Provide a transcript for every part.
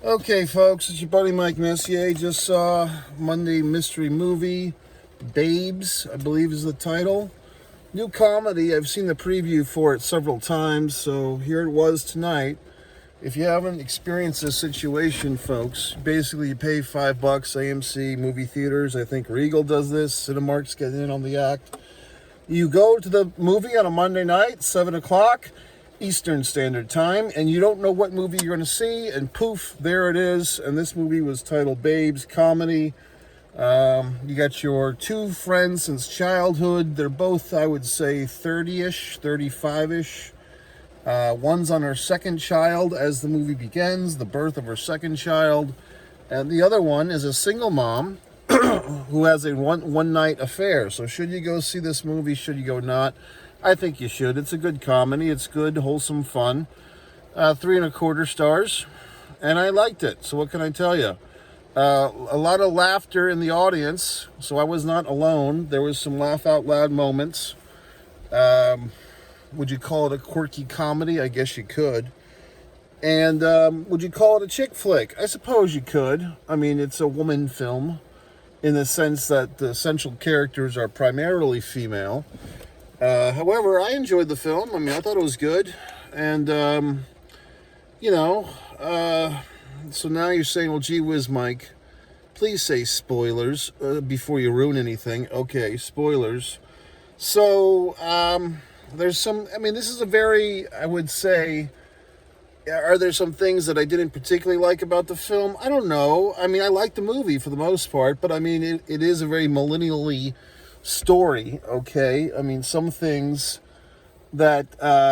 Okay, folks, it's your buddy Mike Messier. Just saw Monday mystery movie, Babes, I believe is the title. New comedy. I've seen the preview for it several times, so here it was tonight. If you haven't experienced this situation, folks, basically you pay $5, AMC, movie theaters. I think Regal does this. Cinemark's getting in on the act. You go to the movie on a Monday night, 7 o'clock. Eastern Standard Time, and you don't know what movie you're going to see, and poof, there it is. And this movie was titled Babes, comedy. You got your two friends since childhood. They're both, I would say, 30-ish, 35-ish. One's on her second child as the movie begins, the birth of her second child. And the other one is a single mom who has a one-night affair. So should you go see this movie? Should you go not? I think you should. It's a good comedy. It's good, wholesome fun. 3.25 stars. And I liked it. So what can I tell you? A lot of laughter in the audience. So I was not alone. There was some laugh out loud moments. Would you call it a quirky comedy? I guess you could. And would you call it a chick flick? I suppose you could. I mean, it's a woman film in the sense that the central characters are primarily female. However, I enjoyed the film. I mean, I thought it was good. And, so now you're saying, well, gee whiz, Mike, please say spoilers before you ruin anything. Okay, spoilers. So, there's some, I mean, this is a very, I would say, are there some things that I didn't particularly like about the film? I don't know. I mean, I like the movie for the most part, but I mean, it is a very millennially story, okay? I mean, some things that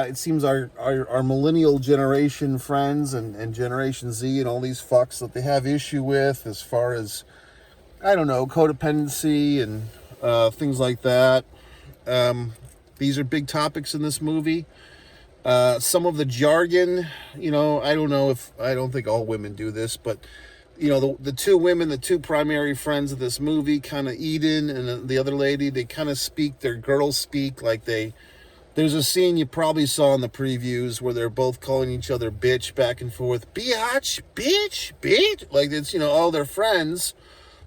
it seems our millennial generation friends and Generation Z and all these fucks that they have issue with as far as, I don't know, codependency and things like that. These are big topics in this movie. Some of the jargon, I don't think all women do this, but the two women, the two primary friends of this movie, kind of Eden and the other lady, they kind of speak their girl speak like there's a scene you probably saw in the previews where they're both calling each other bitch back and forth. Biatch, bitch, bitch. Like it's, all their friends.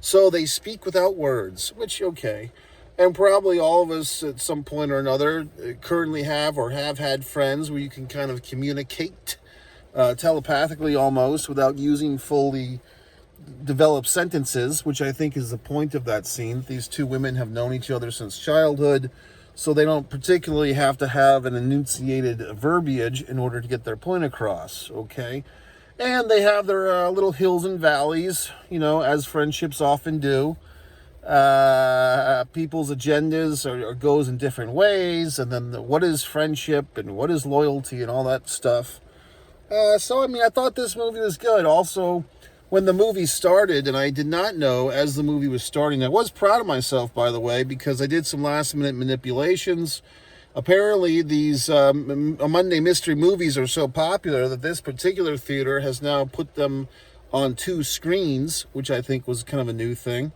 So they speak without words, which, okay. And probably all of us at some point or another currently have or have had friends where you can kind of communicate telepathically almost without using fully develop sentences, which I think is the point of that scene. These two women have known each other since childhood, so they don't particularly have to have an enunciated verbiage in order to get their point across, okay? And they have their little hills and valleys, as friendships often do. People's agendas goes in different ways, and then what is friendship and what is loyalty and all that stuff. So, I mean, I thought this movie was good. Also, when the movie started, and I did not know as the movie was starting, I was proud of myself, by the way, because I did some last-minute manipulations. Apparently, these Monday mystery movies are so popular that this particular theater has now put them on 2 screens, which I think was kind of a new thing.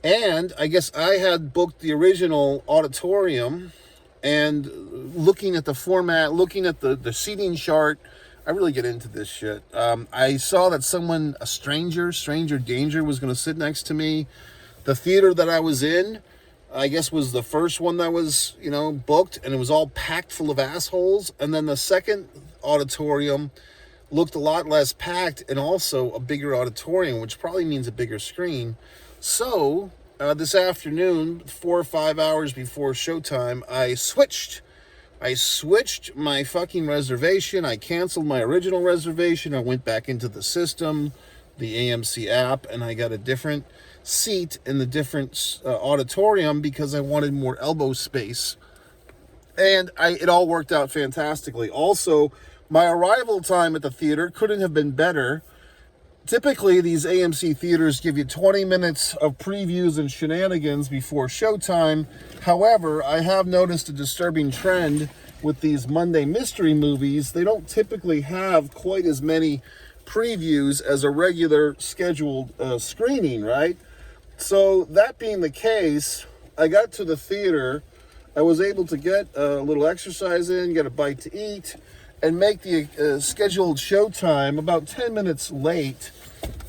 And I guess I had booked the original auditorium, and looking at the format, looking at the seating chart, I really get into this shit. I saw that a stranger danger, was going to sit next to me. The theater that I was in, I guess, was the first one that was, booked, and it was all packed full of assholes. And then the second auditorium looked a lot less packed and also a bigger auditorium, which probably means a bigger screen. So, this afternoon, 4 or 5 hours before showtime, I switched my fucking reservation. I canceled my original reservation. I went back into the system, the AMC app, and I got a different seat in the different auditorium because I wanted more elbow space. And it all worked out fantastically. Also, my arrival time at the theater couldn't have been better. Typically, these AMC theaters give you 20 minutes of previews and shenanigans before showtime. However, I have noticed a disturbing trend with these Monday mystery movies. They don't typically have quite as many previews as a regular scheduled screening, right? So that being the case, I got to the theater. I was able to get a little exercise in, get a bite to eat, and make the scheduled showtime about 10 minutes late.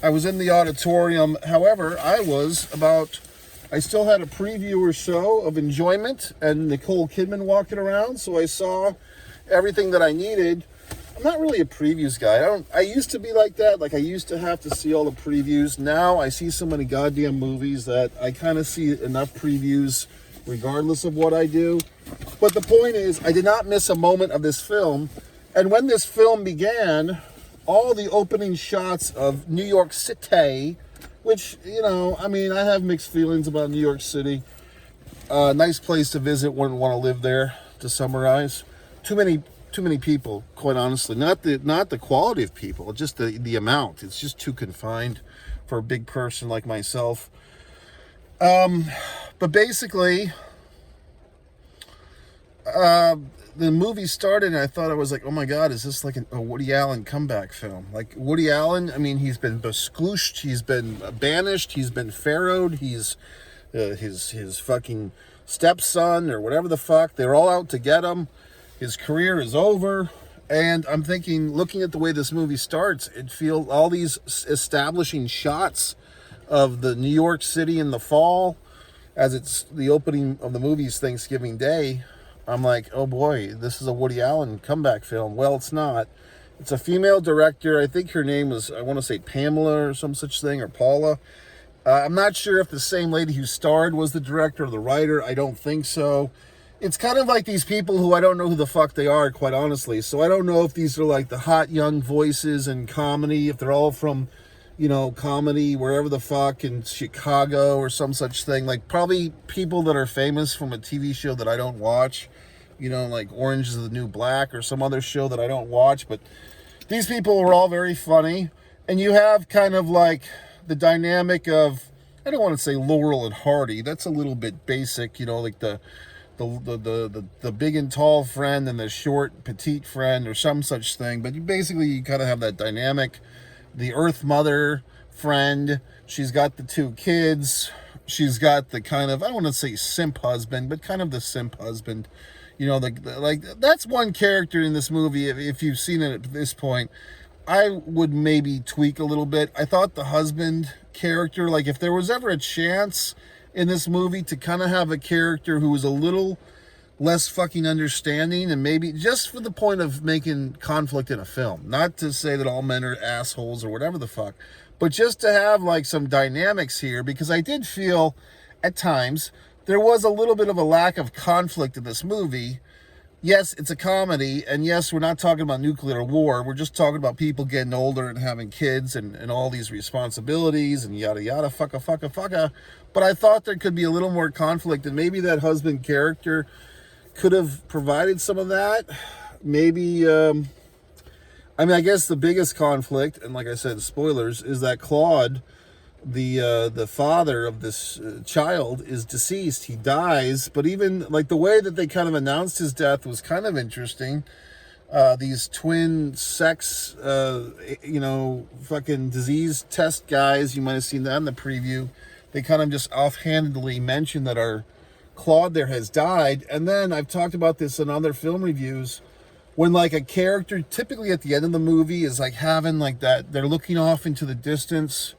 I was in the auditorium. However, I still had a preview or so of enjoyment and Nicole Kidman walking around, so I saw everything that I needed. I'm not really a previews guy. I used to be like that. Like, I used to have to see all the previews. Now I see so many goddamn movies that I kind of see enough previews regardless of what I do. But the point is, I did not miss a moment of this film. And when this film began, all the opening shots of New York City, which, you know, I mean, I have mixed feelings about New York City. Nice place to visit, wouldn't want to live there, to summarize. Too many people, quite honestly. Not the quality of people, just the amount. It's just too confined for a big person like myself. But basically, the movie started and I thought, I was like, oh my God, is this like a Woody Allen comeback film? Like, Woody Allen, I mean, he's been bescooched, he's been banished, he's been pharaohed, he's his fucking stepson or whatever the fuck, they're all out to get him. His career is over. And I'm thinking, looking at the way this movie starts, it feels all these establishing shots of the New York City in the fall, as it's the opening of the movie's Thanksgiving Day. I'm like, oh boy, this is a Woody Allen comeback film. Well, it's not. It's a female director. I think her name was, I want to say Pamela or some such thing, or Paula. I'm not sure if the same lady who starred was the director or the writer. I don't think so. It's kind of like these people who I don't know who the fuck they are, quite honestly. So I don't know if these are like the hot young voices in comedy, if they're all from, you know, comedy, wherever the fuck, in Chicago or some such thing. Like, probably people that are famous from a TV show that I don't watch, you know, like Orange is the New Black or some other show that I don't watch. But these people are all very funny. And you have kind of like the dynamic of, I don't want to say Laurel and Hardy. That's a little bit basic, you know, like the big and tall friend and the short, petite friend or some such thing. But you kind of have that dynamic. The Earth Mother friend, she's got the two kids. She's got the kind of, I don't want to say simp husband, but kind of the simp husband. You know, like that's one character in this movie, if you've seen it at this point, I would maybe tweak a little bit. I thought the husband character, like if there was ever a chance in this movie to kind of have a character who was a little less fucking understanding, and maybe just for the point of making conflict in a film, not to say that all men are assholes or whatever the fuck, but just to have like some dynamics here, because I did feel at times there was a little bit of a lack of conflict in this movie. Yes, it's a comedy, and yes, we're not talking about nuclear war. We're just talking about people getting older and having kids and all these responsibilities and yada yada, fucka. But I thought there could be a little more conflict, and maybe that husband character could have provided some of that. Maybe, I mean, I guess the biggest conflict, and like I said, spoilers, is that Claude, the father of this child, is deceased. He dies, but even like the way that they kind of announced his death was kind of interesting. These twin sex, you know, fucking disease test guys, you might have seen that in the preview. They kind of just offhandedly mentioned that our Claude there has died. And then I've talked about this in other film reviews, when like a character typically at the end of the movie is like having like that, they're looking off into the distance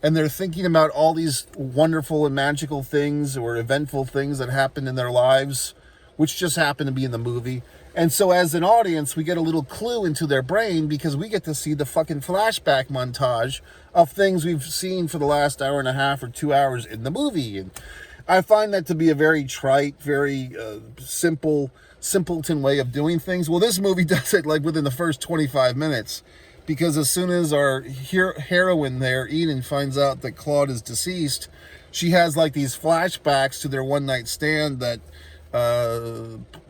and they're thinking about all these wonderful and magical things or eventful things that happened in their lives, which just happen to be in the movie. And so as an audience, we get a little clue into their brain because we get to see the fucking flashback montage of things we've seen for the last hour and a half or 2 hours in the movie. And I find that to be a very trite, very simpleton way of doing things. Well, this movie does it like within the first 25 minutes. Because as soon as our heroine there, Eden, finds out that Claude is deceased, she has like these flashbacks to their one-night stand that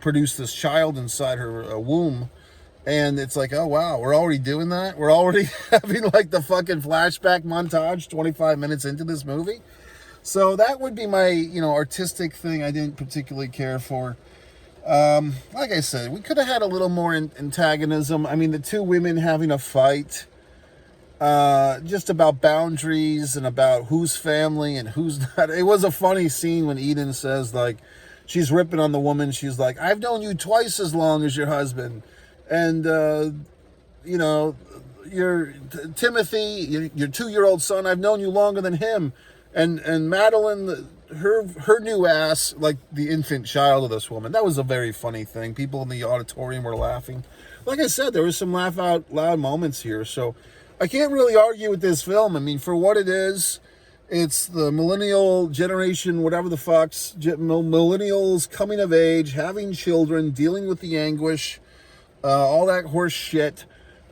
produced this child inside her womb. And it's like, oh wow, we're already doing that? We're already having like the fucking flashback montage 25 minutes into this movie? So that would be my, you know, artistic thing I didn't particularly care for. Like I said, we could have had a little more antagonism. I mean, the two women having a fight, just about boundaries and about who's family and who's not. It was a funny scene when Eden says, like, she's ripping on the woman. She's like, I've known you twice as long as your husband. And, you know, Timothy, your 2-year-old son, I've known you longer than him. And Madeline, her new ass, like the infant child of this woman. That was a very funny thing. People in the auditorium were laughing. Like I said, there was some laugh out loud moments here. So I can't really argue with this film. I mean, for what it is, it's the millennial generation, whatever the fuck's, millennials coming of age, having children, dealing with the anguish, all that horse shit.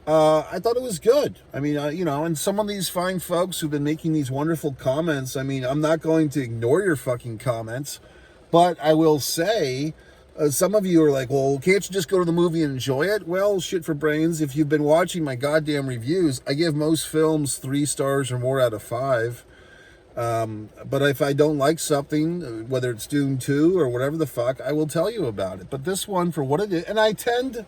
I thought it was good. I mean, you know, and some of these fine folks who've been making these wonderful comments, I mean, I'm not going to ignore your fucking comments, but I will say, some of you are like, well, can't you just go to the movie and enjoy it? Well, shit for brains. If you've been watching my goddamn reviews, I give most films 3 stars or more out of 5. But if I don't like something, whether it's Dune 2 or whatever the fuck, I will tell you about it. But this one, for what it is, and I tend,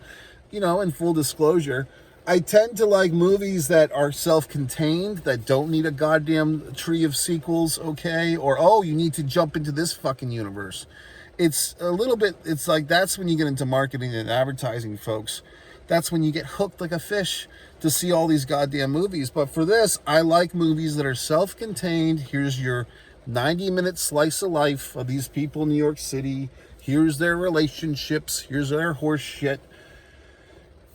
you know, in full disclosure, I tend to like movies that are self-contained, that don't need a goddamn tree of sequels, okay? Or, oh, you need to jump into this fucking universe. It's a little bit, it's like, that's when you get into marketing and advertising, folks. That's when you get hooked like a fish to see all these goddamn movies. But for this, I like movies that are self-contained. Here's your 90-minute slice of life of these people in New York City. Here's their relationships. Here's their horse shit.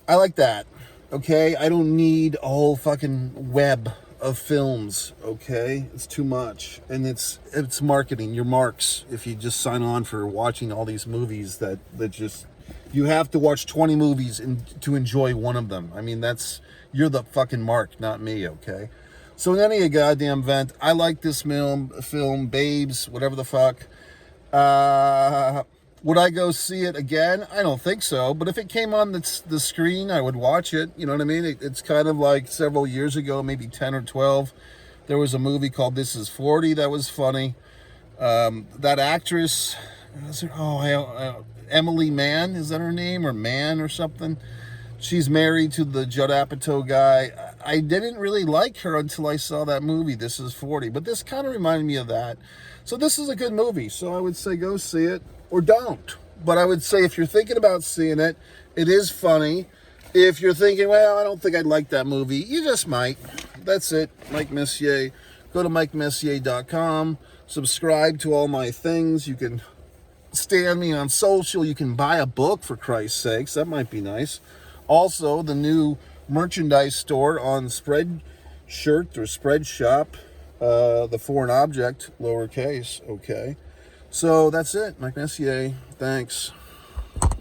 I like that. Okay, I don't need a whole fucking web of films, okay? It's too much. And it's marketing, your marks, if you just sign on for watching all these movies that just, you have to watch 20 movies to enjoy one of them. I mean, you're the fucking mark, not me, okay? So in any goddamn event, I like this film, Babes, whatever the fuck. Would I go see it again? I don't think so. But if it came on the screen, I would watch it. You know what I mean? It's kind of like several years ago, maybe 10 or 12. There was a movie called This Is 40 that was funny. That actress, Emily Mann, is that her name? Or Mann or something? She's married to the Judd Apatow guy. I didn't really like her until I saw that movie, This Is 40. But this kind of reminded me of that. So this is a good movie. So I would say go see it. Or don't. But I would say if you're thinking about seeing it, it is funny. If you're thinking, well, I don't think I'd like that movie, you just might. That's it. Mike Messier. Go to MikeMessier.com. Subscribe to all my things. You can stand me on social. You can buy a book, for Christ's sakes. That might be nice. Also, the new merchandise store on Spreadshirt or Spreadshop. The foreign object, lowercase, okay. So that's it, Mike Messier. Thanks.